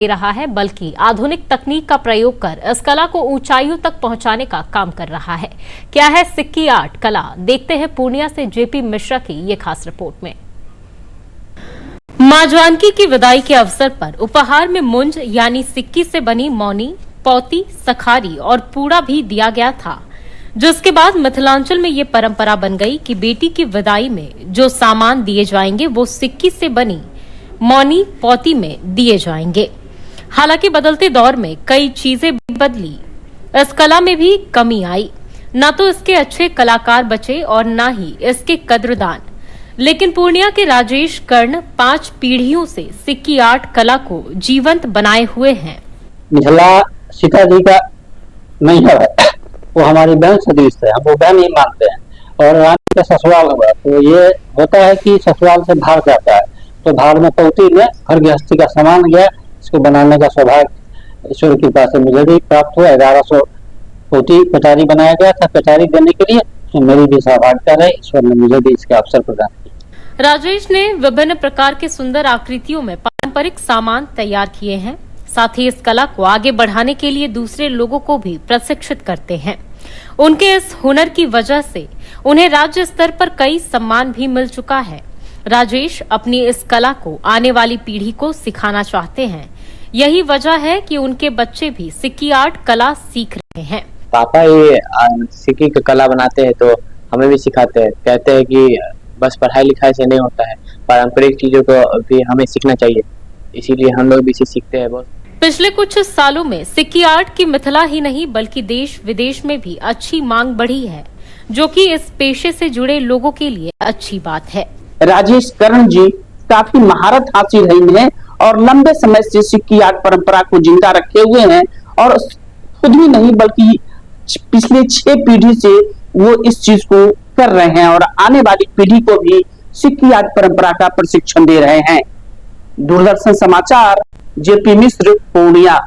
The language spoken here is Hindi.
रहा है, बल्कि आधुनिक तकनीक का प्रयोग कर इस कला को ऊंचाइयों तक पहुंचाने का काम कर रहा है। क्या है सिक्की आर्ट कला? देखते हैं पूर्णिया से जेपी मिश्रा की ये खास रिपोर्ट में। मां जानकी की विदाई के अवसर पर उपहार में मुंज यानी सिक्की से बनी मौनी, पौती, सखारी और पूड़ा भी दिया गया था, जिसके बाद मिथिलांचल में ये परंपरा बन गई कि बेटी की विदाई में जो सामान दिए जाएंगे वो सिक्की से बनी मौनी, पौती में दिए जाएंगे। हालांकि बदलते दौर में कई चीजें बदली, इस कला में भी कमी आई। न तो इसके अच्छे कलाकार बचे और न ही इसके कद्रदान। लेकिन पूर्णिया के राजेश कर्ण 5 पीढ़ियों से सिक्की आर्ट कला को जीवंत बनाए हुए हैं। मिथिला सीता जी का नैहर है, वो हमारी बहन सदृश है, हम वो बहन ही मानते हैं। और रानी का ससुराल हुआ तो ये होता है कि ससुराल से भार जाता है, तो भार में पौती में घर गृहस्थी का सामान गया। इसको बनाने का सौभाग्य ईश्वर की कृपा से मुझे भी प्राप्त हुआ। 1100 पौती कटारी बनाया गया था। कटारी देने के लिए तो मेरी भी सहभागिता रही, ईश्वर ने मुझे भी इसका अवसर प्रदान किया। राजेश ने विभिन्न प्रकार के सुंदर आकृतियों में पारंपरिक सामान तैयार किए हैं। साथ ही इस कला को आगे बढ़ाने के लिए दूसरे लोगों को भी प्रशिक्षित करते हैं। उनके इस हुनर की वजह से उन्हें राज्य स्तर पर कई सम्मान भी मिल चुका है। राजेश अपनी इस कला को आने वाली पीढ़ी को सिखाना चाहते हैं। यही वजह है कि उनके बच्चे भी सिक्की आर्ट कला सीख रहे हैं। पापा ये सिक्की की कला बनाते हैं तो हमें भी सिखाते हैं। कहते हैं कि बस पढ़ाई लिखाई से नहीं होता है, पारंपरिक चीजों को भी हमें सीखना चाहिए, इसीलिए हम लोग भी इसे सीखते हैं बहुत। पिछले कुछ सालों में सिक्की आर्ट की मिथिला ही नहीं बल्कि देश विदेश में भी अच्छी मांग बढ़ी है, जो कि इस पेशे से जुड़े लोगों के लिए अच्छी बात है। राजेश कर्ण जी काफी महारत हासिल रही है और लंबे समय से सिक्की आर्ट परंपरा को जिंदा रखे हुए हैं और खुद ही नहीं बल्कि पिछले 6 पीढ़ी से वो इस चीज को कर रहे हैं और आने वाली पीढ़ी को भी सिक्की आर्ट परंपरा का प्रशिक्षण दे रहे हैं। दूरदर्शन समाचार, जेपी मिश्र, पूर्णिया।